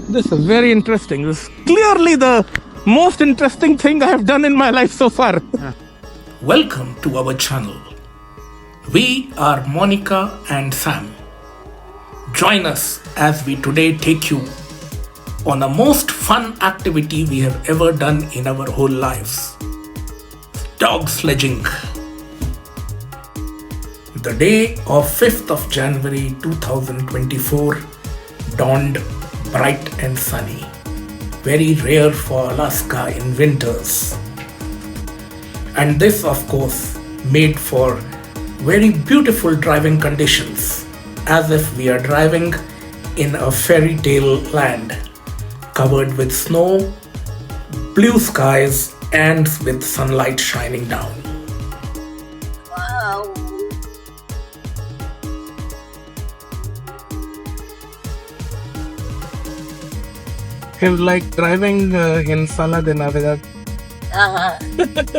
This is very interesting. This is clearly the most interesting thing I have done in my life so far. Welcome to our channel. We are Monica and Sam. Join us as we today take you on the most fun activity we have ever done in our whole lives. Dog sledging. The day of 5th of January 2024 dawned bright and sunny. Very rare for Alaska in winters. And this, of course, made for very beautiful driving conditions, as if we are driving in a fairy tale land, covered with snow, blue skies, and with sunlight shining down. Wow. It's like driving in Sala de Navidad. Ajá.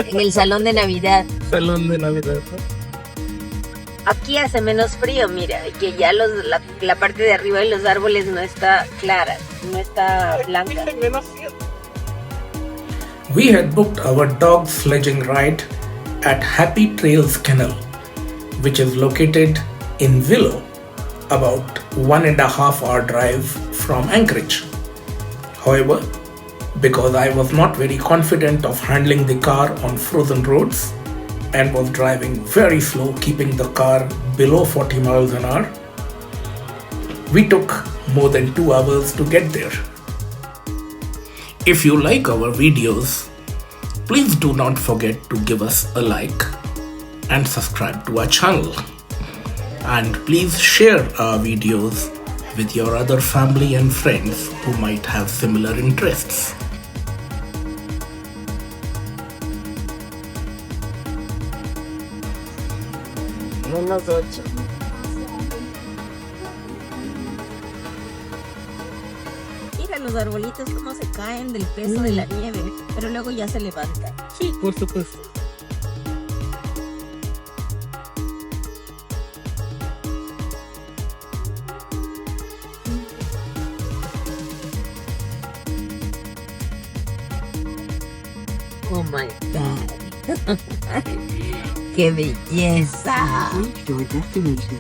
En el salón de Navidad. Salón de Navidad. Aquí hace menos frío, mira, que ya la parte de arriba de los árboles no está clara, no está blanca. We had booked our dog sledging ride at Happy Trails Kennel, which is located in Willow, about 1.5 hour drive from Anchorage. However, because I was not very confident of handling the car on frozen roads and was driving very slow, keeping the car below 40 miles an hour, we took more than 2 hours to get there. If you like our videos, please do not forget to give us a like and subscribe to our channel. And please share our videos with your other family and friends who might have similar interests. Nosotros. Mira los arbolitos cómo se caen del peso de la nieve, pero luego ya se levantan. Sí, por supuesto. Oh my God. ¡Qué belleza! Your destination.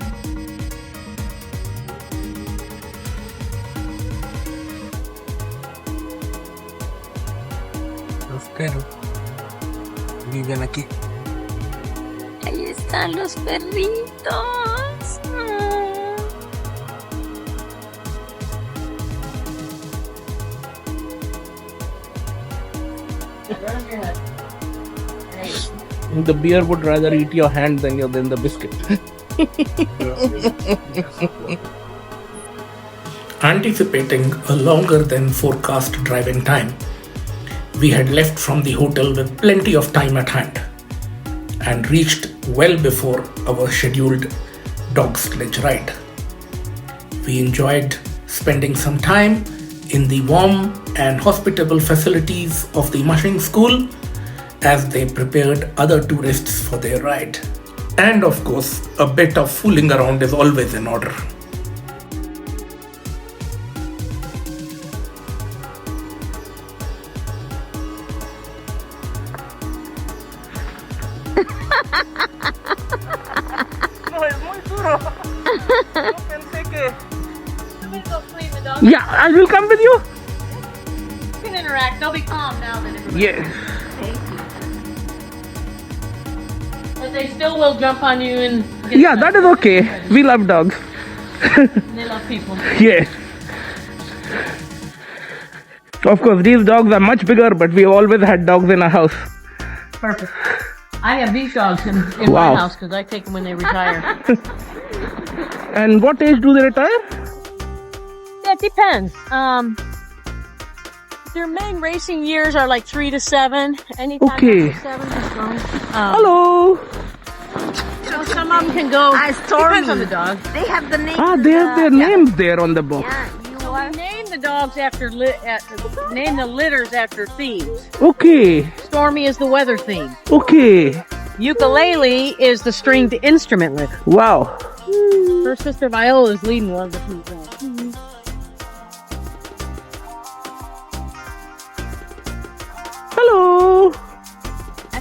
Los perros viven aquí. Ahí están los perritos. The bear would rather eat your hand than the biscuit. Anticipating a longer than forecast driving time, we had left from the hotel with plenty of time at hand and reached well before our scheduled dog sledge ride. We enjoyed spending some time in the warm and hospitable facilities of the mushing school as they prepared other tourists for their ride. And of course, a bit of fooling around is always in order. No, es muy duro. No pensé que... I'm gonna go clean the dog. Yeah, I will come with you. You can interact. They'll be calm now then. Everybody. Yeah. But they still will jump on you and get Yeah, that is okay. We love dogs. They love people. Yes. Of course, these dogs are much bigger, but we always had dogs in our house. Perfect. I have these dogs in Wow. my house because I take them when they retire. And what age do they retire? That depends. Their main racing years are like 3 to 7. Anytime Okay. after 7 is fine. Hello. You know, some of them can go. Stormy. Depends on the dog. They have the name. Ah, they have their names there on the box. Yeah, you are. Name the dogs after name the litters after themes. Okay. Stormy is the weather theme. Okay. Ukulele is the stringed instrument litter. Wow. Her sister Viola is leading one of the two dogs.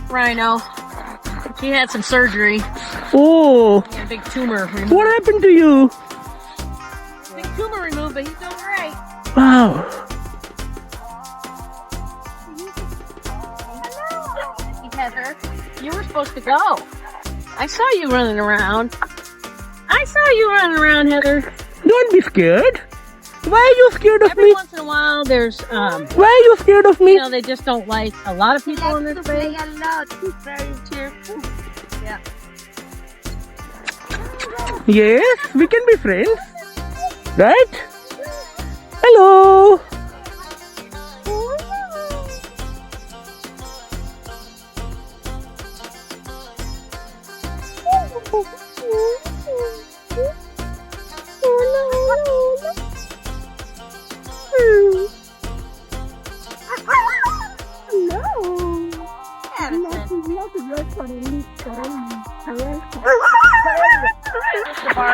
Rhino. She had some surgery. Oh, Had a big tumor removed. what happened to you? Big tumor removed, but he's doing great. Wow. Heather, you were supposed to go. I saw you running around. Heather. Don't be scared. Why are you scared of Every me? once in a while, there's Why are you scared of me? they just don't like a lot of people in this Play place. a lot. He's very cheerful. Yeah. Yes, we can be friends. Right? Hello.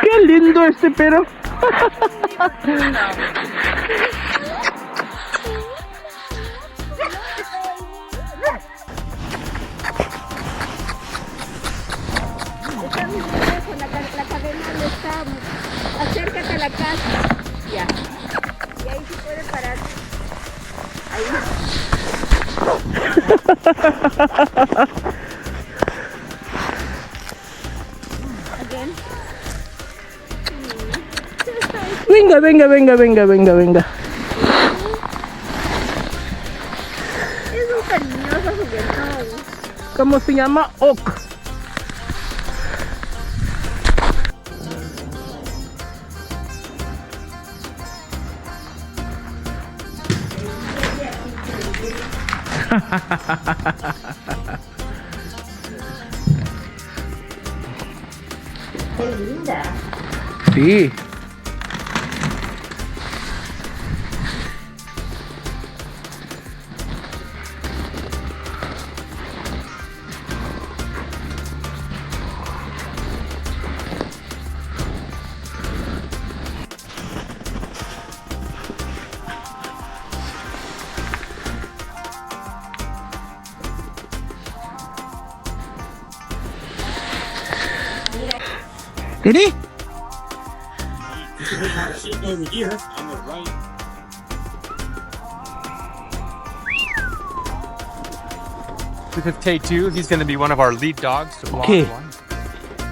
Qué lindo este perro. La cadena no está. Acércate a la casa. Ya. Y ahí se puede parar. Again. Venga, venga, venga, venga, venga, venga. Es un cariñoso juguetón. ¿Cómo se llama? Oak. Qué linda. Sí. Ready? Over here on the right. This is K2. He's going to be one of our lead dogs. The blonde Okay. one.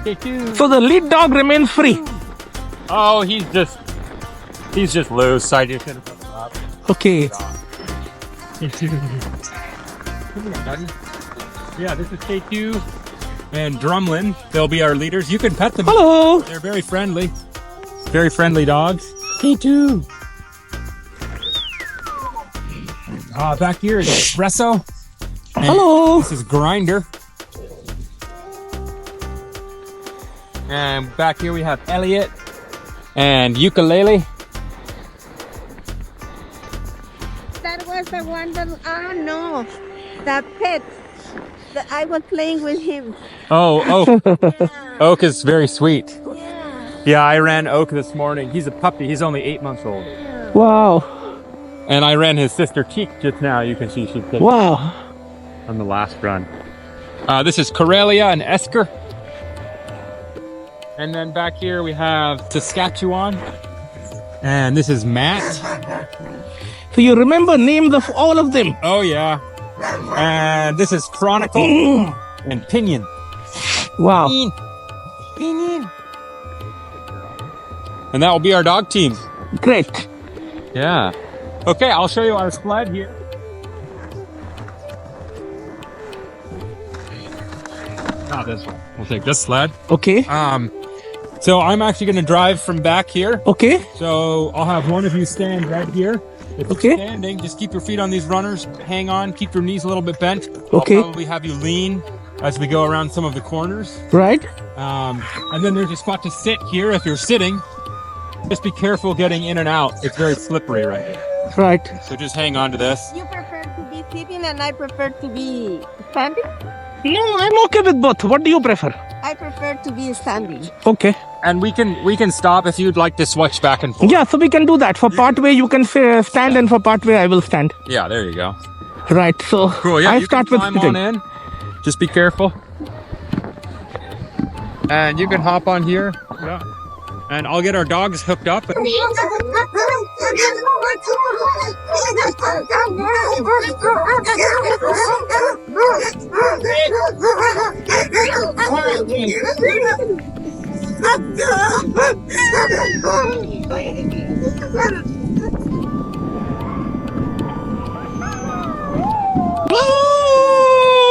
K2. So the lead dog remains free. Oh, he's just loose. I just gonna put him up. Okay. K2. Come here, buddy. Yeah, this is K2 and Drumlin. They'll be our leaders. You can pet them. Hello. They're very friendly. Very friendly dogs. K2. Back here is Espresso. And Hello. This is Grinder. And back here we have Elliot and Ukulele. That was the one that, no, the pet. That I was playing with him. Oh, Yeah. Oak is very sweet. Yeah. Yeah, I ran Oak this morning. He's a puppy. He's only 8 months old. Wow. And I ran his sister Cheek just now. You can see she's Wow. on the last run. This is Corelia and Esker. And then back here we have Saskatchewan. And this is Matt. So you remember names of all of them? Oh, yeah. And this is Chronicle and Pinion. Wow. Pinion. And that will be our dog team. Great. Yeah. Okay, I'll show you our sled here. Not this one. We'll take this sled. Okay. So I'm actually going to drive from back here. Okay. So I'll have one of you stand right here. If Okay. you're standing, just keep your feet on these runners. Hang on. Keep your knees a little bit bent. Okay. I'll probably have you lean as we go around some of the corners. Right. And then there's a spot to sit here if you're sitting. Just be careful getting in and out. It's very slippery right here. Right. So just hang on to this. You prefer to be sitting and I prefer to be standing? No, I'm okay with both. What do you prefer? I prefer to be standing. Okay. And we can stop if you'd like to switch back and forth. Yeah, so we can do that. For part way, you can stand, and for part way, I will stand. Yeah, there you go. Right. So Cool. Yeah, I you start can with climb sitting. on in. Just be careful. And you can hop on here. Yeah. And I'll get our dogs hooked up.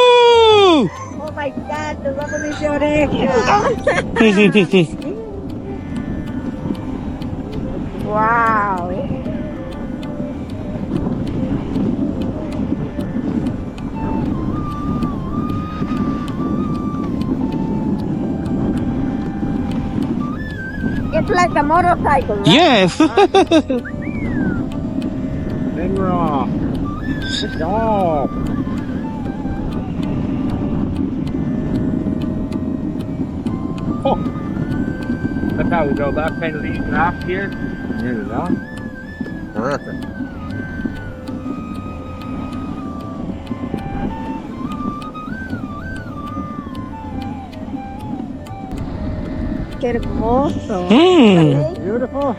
Oh my God, nos va a poner de oreja. Wow. It's like a motorcycle, right? Yes. Then we're off. Good dog. Oh. That's how we go left and lead left here. There we go. Perfect. Qué hermoso. Beautiful.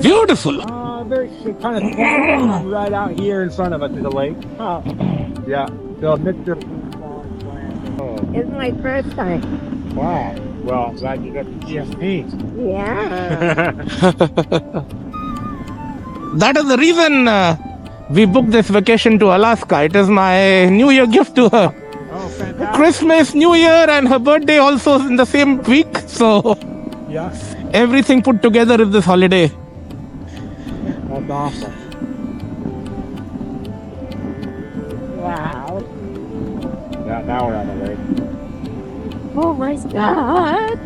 Beautiful. Very kind of right out here in front of us is a lake. Oh. Yeah. So Mr. It's my first time. Wow. Well, I'm glad you got the GSP. Yeah. That is the reason we booked this vacation to Alaska. It is my New Year gift to her. Oh, fantastic. Christmas, New Year, and her birthday also in the same week. So Yeah. everything put together is this holiday. That's awesome. Wow. Yeah, now we're on the lake. Oh my God.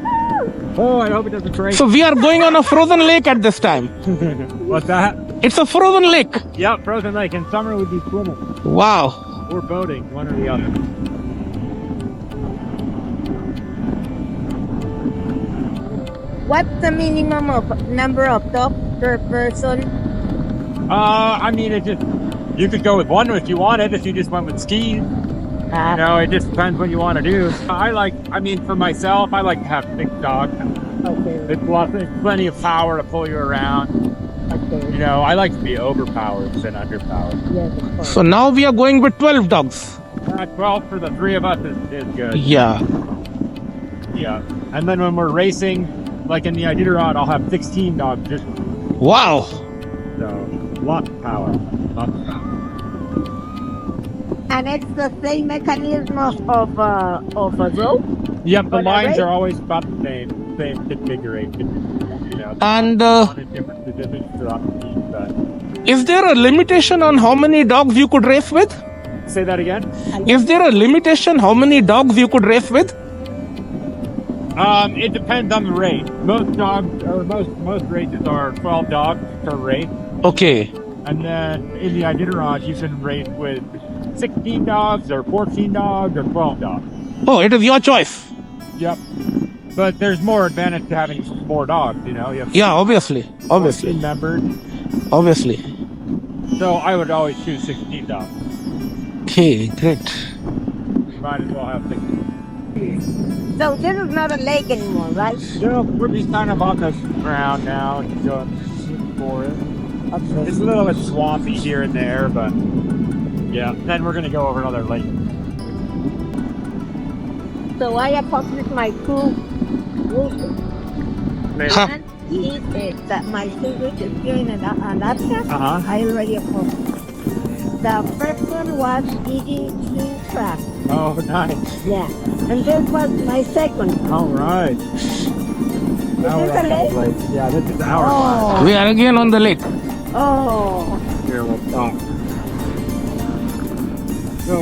Oh, I hope it doesn't break. So we are going on a frozen lake at this time. What's that? It's a frozen lake. Yep, frozen lake. In summer we'd be swimming Wow. or boating, one or the other. What's the minimum of number of dogs per person? I mean, you could go with one if you wanted, if you just went with skis. You know, it just depends what you want to do. For myself, I like to have big dogs. Okay. It's plenty of power to pull you around. Okay. You know, I like to be overpowered than underpowered. Yes, of course. So now we are going with 12 dogs. 12 for the three of us is good. Yeah. Yeah. And then when we're racing, like in the Iditarod, I'll have 16 dogs just Wow. so lots of power. Lots of power. And it's the same mechanism of a rope? Yep, the But lines right- are always about the same configuration. You know, And on a different specifics throughout the team, but is there a limitation on how many dogs you could race with? say that again. Is there a limitation how many dogs you could race with? It depends on the race. Most dogs, or most races are 12 dogs per race. Okay. And then in the Iditarod, you can race with 16 dogs or 14 dogs or 12 dogs. Oh, it is your choice. Yep. But there's more advantage to having more dogs, you know. You have Yeah, obviously. 14 members. Obviously. So I would always choose 16 dogs. Okay, great. You might as well have 16. So this is not a lake anymore, right? So we're just kind of on the ground now and going for it. Okay. It's a little bit swampy here and there, but yeah. Then we're gonna go over another lake. So I approached my two wolves. Huh. And he said that my sister is here in Alaska. Uh-huh. I already approached. The first one was eating crab. Oh, nice. Yeah. And this was my second. All right. Now this we're a on lake? the lake. Yeah, this is our Oh. We are again on the lake. Oh. Here, we'll stop. So,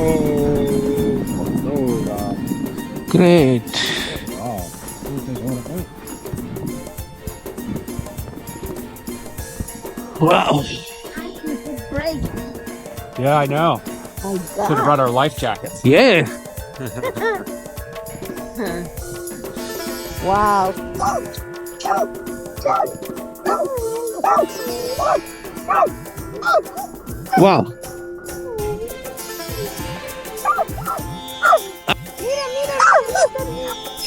Great. wow. Wow. Great. Yeah, I know. Oh, Should have God. brought our life jackets. Yeah. Wow. Wow.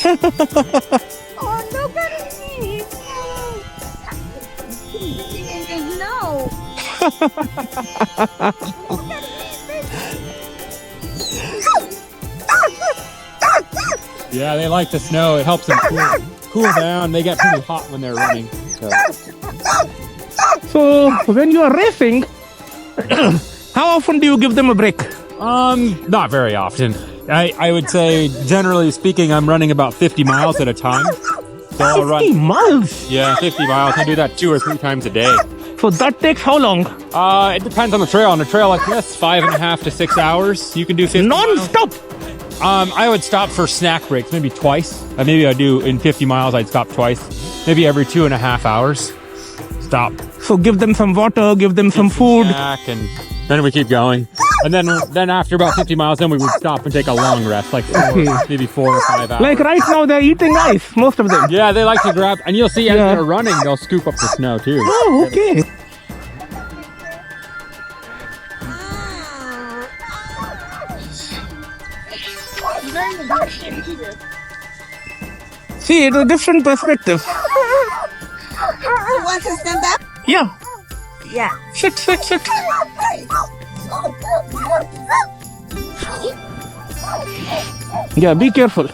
Oh, look at me. No. Yeah, they like the snow. It helps them cool down. They get pretty hot when they're running. So when you are racing, how often do you give them a break? Not very often. I would say, generally speaking, I'm running about 50 miles at a time. So I'll 50 run, miles? yeah, 50 miles. I do that 2 or 3 times a day. So that takes how long? It depends on the trail. On a trail like this, 5.5 to 6 hours. You can do 50 miles. Non-stop? I would stop for snack breaks, maybe twice. Maybe I do in 50 miles, I'd stop twice. Maybe every 2.5 hours. Stop. So give them some water, give them some food. Snack, and then we keep going. And then after about 50 miles, then we would stop and take a long rest, like maybe 4 or 5 hours. Like right now, they're eating ice, most of them. Yeah, they like to grab, and you'll see as they're running, they'll scoop up the snow too. Oh, okay. See, it's a different perspective. You want to stand up? Yeah. Yeah. Sit. Yeah, be careful.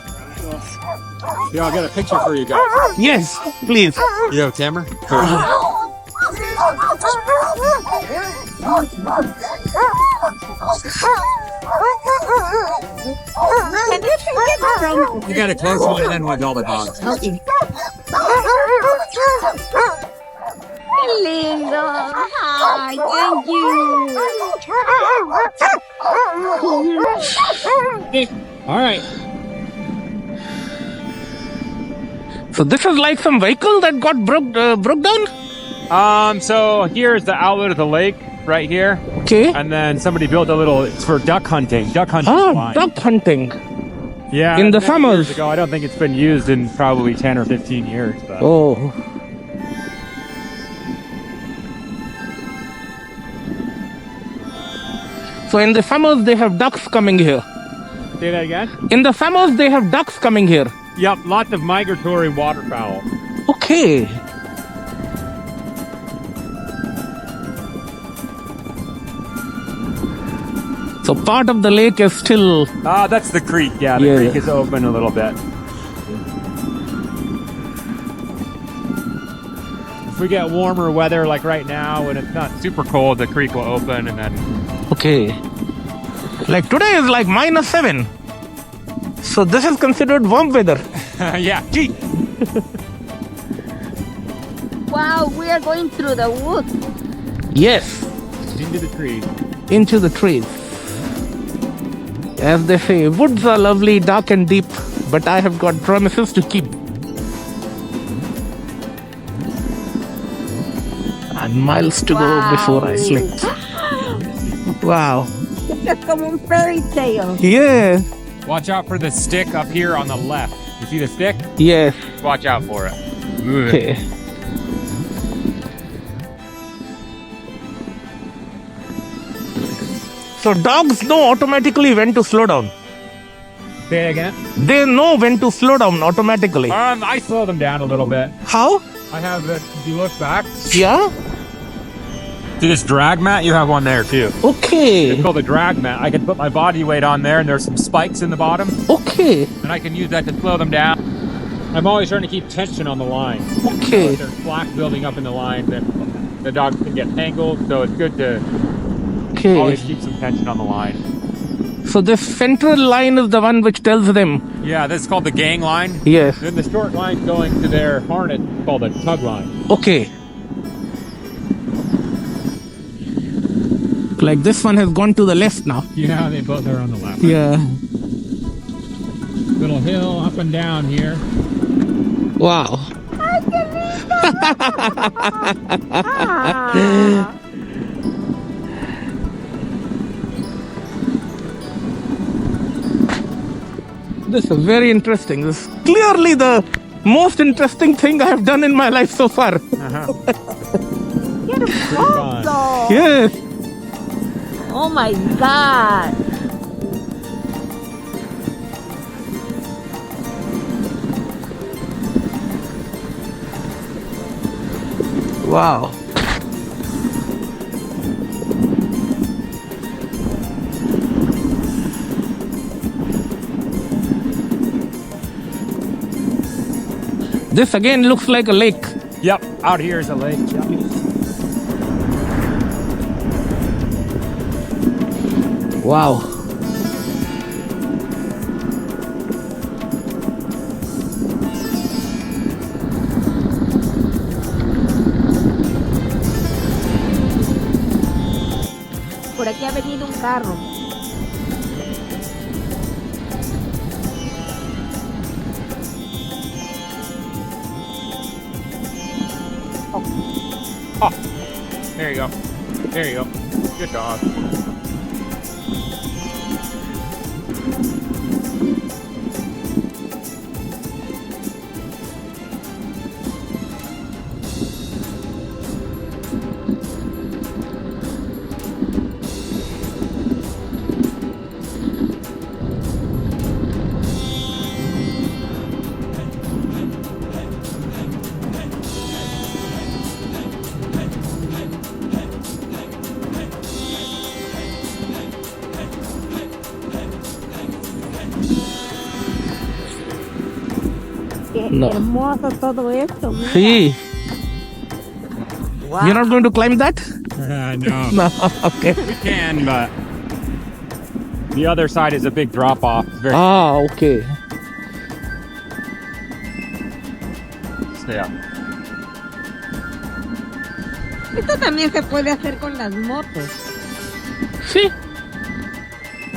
Yeah, I'll get a picture for you guys. Yes, please. You have a camera? You got a close one and then with all the dogs. Okay. Lindo. Hi, thank you. All right. So this is like some vehicle that got broke down? So here's the outlet of the lake right here. Okay. And then somebody built a little, it's for duck hunting. Duck hunting. line. Duck hunting. Yeah. In the many summers. years ago. I don't think it's been used in probably 10 or 15 years. But. Oh. So in the summers, they have ducks coming here. Say that again? In the summers, they have ducks coming here. Yep, lots of migratory waterfowl. Okay. So part of the lake is still... That's the creek. Yeah, the creek is open a little bit. If we get warmer weather like right now, when it's not super cold, the creek will open and then... Okay. Like today is like -7. So this is considered warm weather. yeah, gee. Wow, we are going through the woods. Yes. Into the trees. Into the trees. As they say, woods are lovely, dark and deep, but I have got promises to keep. And miles to go before I slip. Wow. It's como un fairy tale. Yeah. Watch out for the stick up here on the left. You see the stick? Yes. Watch out for it. Okay. So dogs know automatically when to slow down. Say it again. They know when to slow down automatically. I slow them down a little bit. How? I have it. If you look back, Yeah? see this drag mat? You have one there too. Okay. It's called a drag mat. I can put my body weight on there, and there's some spikes in the bottom, Okay. and I can use that to slow them down. I'm always trying to keep tension on the line. Okay. If there's slack building up in the line, then the dogs can get tangled. So it's good to always Okay. keep some tension on the line. So this central line is the one which tells them. Yeah, this is called the gang line. Yes. Then the short line going to their harness is called a tug line. Okay. Like this one has gone to the left now. Yeah, they both are on the left. Yeah. Little hill up and down here. Wow. This is very interesting. This is clearly the most interesting thing I have done in my life so far. Oh, Yes. oh my God. Wow. This again looks like a lake. Yep, out here is a lake. Yep. Wow. Por aquí ha venido un carro. Oh, there you go. There you go. Good dog. Qué No. hermoso todo esto. Mira. See, Wow. you're not going to climb that? No. No. Okay. We can, but the other side is a big drop off. Very Ah, okay. yeah. Esto también se puede hacer con las motos. Sí.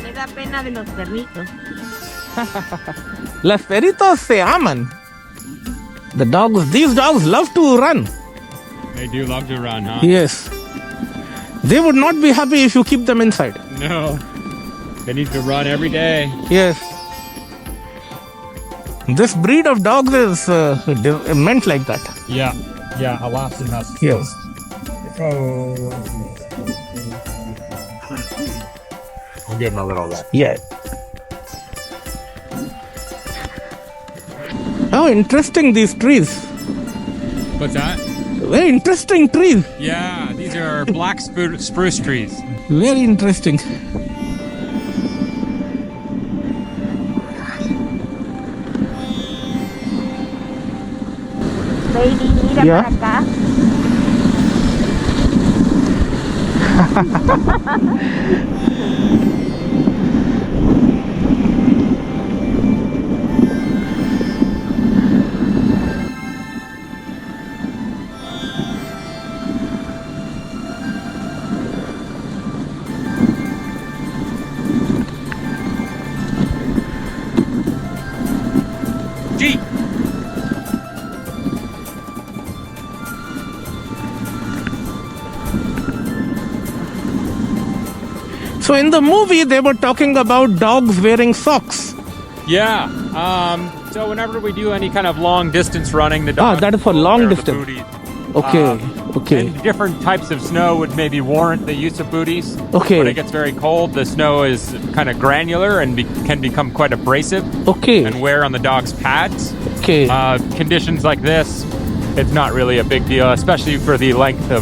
Me da pena de los perritos. Los perritos se aman. These dogs love to run. They do love to run, huh? Yes. They would not be happy if you keep them inside. No. They need to run every day. Yes. This breed of dogs is meant like that. Yeah. Yeah, Alaskan Huskie. Yes. I'll give him a little rest. Yeah. How interesting these trees. What's that? Very interesting trees. Yeah, these are black spruce trees. Very interesting. Baby, mira Yeah. para acá. Gee! So in the movie, they were talking about dogs wearing socks. Yeah. So whenever we do any kind of long distance running, the dogs that is for will long wear the distance. booties. Okay. Okay. And different types of snow would maybe warrant the use of booties. Okay. When it gets very cold, the snow is kind of granular and can become quite abrasive Okay. and wear on the dog's pads. Okay. Conditions like this, it's not really a big deal, especially for the length of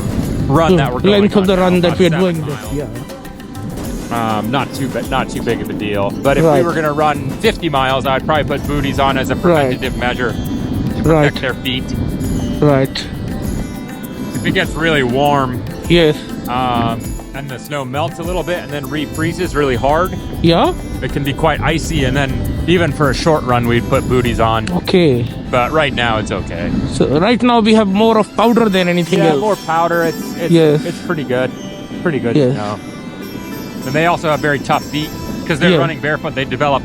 run that we're going Length of on the now, run that about we're 7 doing miles. this. Yeah. Not too big of a deal. But if we Right. were going to run 50 miles, I'd probably put booties on as a preventative measure to protect Right. their feet. Right. If it gets really warm Yes. and the snow melts a little bit and then refreezes really hard, Yeah. it can be quite icy. And then even for a short run, we'd put booties on. Okay. But right now, it's okay. So right now we have more of powder than anything Yeah, else. more powder. It's Yes. it's pretty good. Pretty good Yes. snow. And they also have very tough feet because they're Yeah. running barefoot. They develop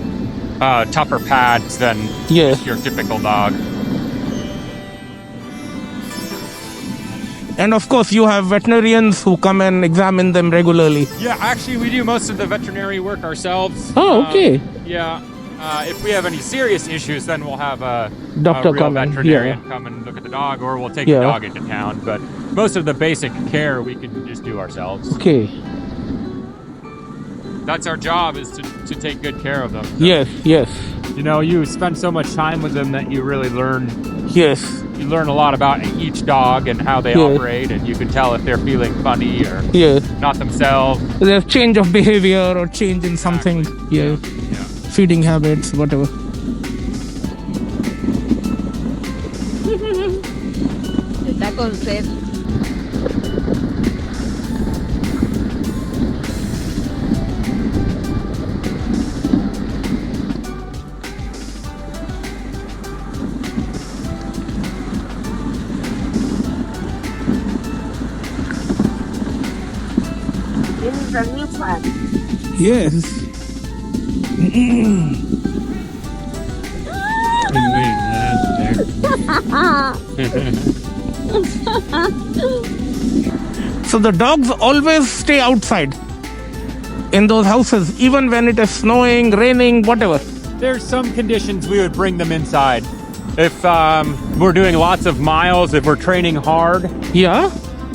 tougher pads than Yes. your typical dog. And of course, you have veterinarians who come and examine them regularly. Yeah, actually, we do most of the veterinary work ourselves. Oh, okay. Yeah. If we have any serious issues, then we'll have a Doctor real come in, veterinarian come and look at the dog, or we'll take Yeah. the dog into town. But most of the basic care we can just do ourselves. Okay. That's our job, is to take good care of them. So, Yes. Yes. You know, you spend so much time with them that you really learn Yes. you learn a lot about each dog and how they operate, and you can tell if they're feeling funny or not themselves. There's change of behavior or change in something. Feeding habits, whatever. Está con sed. This is a new one. Yes. So the dogs always stay outside in those houses, even when it is snowing, raining, whatever. There's some conditions we would bring them inside. If we're doing lots of miles, if we're training hard,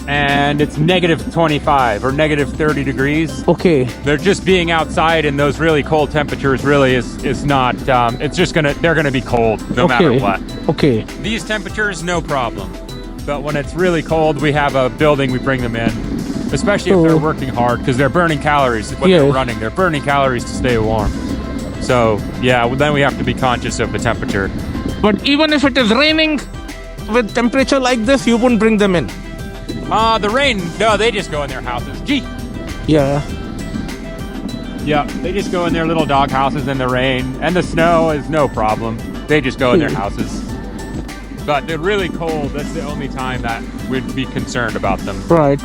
and it's -25 or -30 degrees. Okay. They're just being outside in those really cold temperatures really is not, it's just they're gonna be cold no matter what. Okay. These temperatures, no problem. But when it's really cold, we have a building we bring them in, especially if they're working hard, because they're burning calories when they're running. They're burning calories to stay warm. So yeah, then we have to be conscious of the temperature. But even if it is raining with temperature like this, you wouldn't bring them in? The rain, no, they just go in their houses. Gee. Yeah. Yeah, they just go in their little dog houses in the rain, and the snow is no problem. They just go in their houses. But they're really cold. That's the only time that we'd be concerned about them. Right.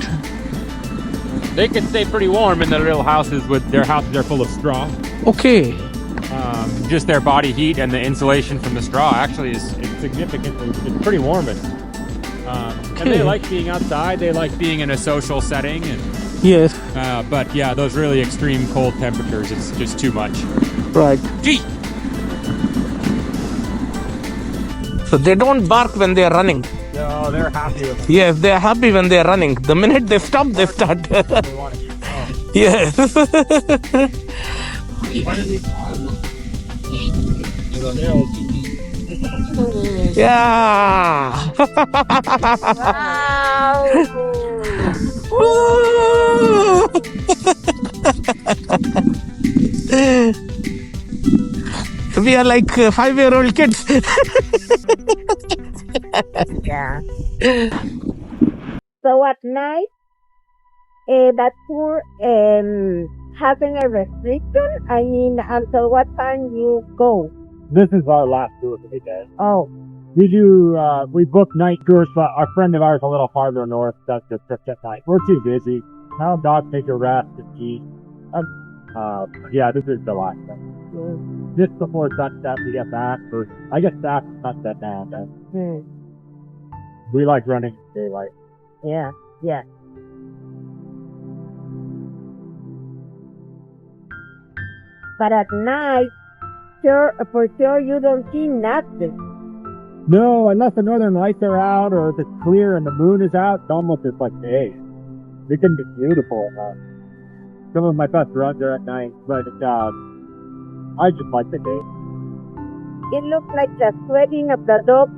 They can stay pretty warm in their little houses their houses are full of straw. Okay. Just their body heat and the insulation from the straw actually is significantly, it's pretty warm. And they like being outside. They like being in a social setting. And, yes. But yeah, those really extreme cold temperatures, it's just too much. Right. Gee! So they don't bark when they are running. No, they're happy with it. Yes, they are happy when they are running. The minute they stop, they start. Yes. Yeah. We are like 5-year-old kids. Yeah. So at night, that tour having a restriction? I mean, until what time you go? This is our last tour for the day. Oh. We book night tours, but our friend of ours a little farther north does the trips at night. We're too busy. Our dogs take a rest and eat. Yeah, this is the last thing. Just before sunset, we get back. I guess after sunset now. We like running in daylight. Yeah. But at night, for sure you don't see nothing. No, unless the northern lights are out or if it's clear and the moon is out, it's almost just like day. It can be beautiful enough. Some of my best runs are at night, but I just like the day. It looks like the sweating of the dog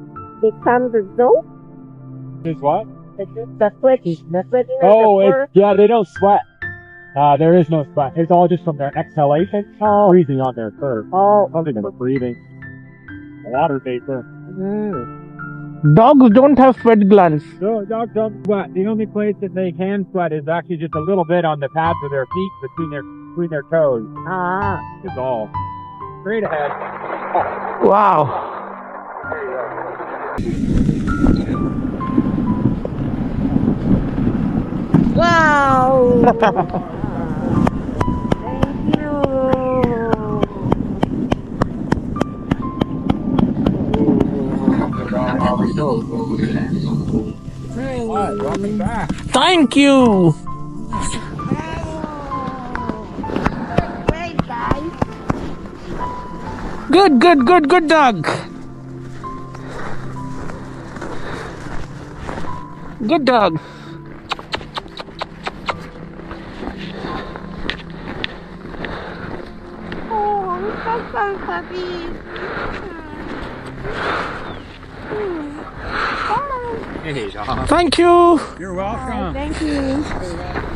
becomes the snow. Is what? The sweating of the fur. Yeah, they don't sweat. There is no sweat. It's all just from their exhalation. Breathing on their fur. Something of breathing. Water vapor. Dogs don't have sweat glands. No, dogs don't sweat. The only place that they can sweat is actually just a little bit on the pads of their feet between their toes. It's all. Straight ahead. Wow. Wow. Thank you. Welcome back. Thank you. Great, guys. Good dog. Good dog. Oh, so puppy. Thank you. You're welcome. Thank you.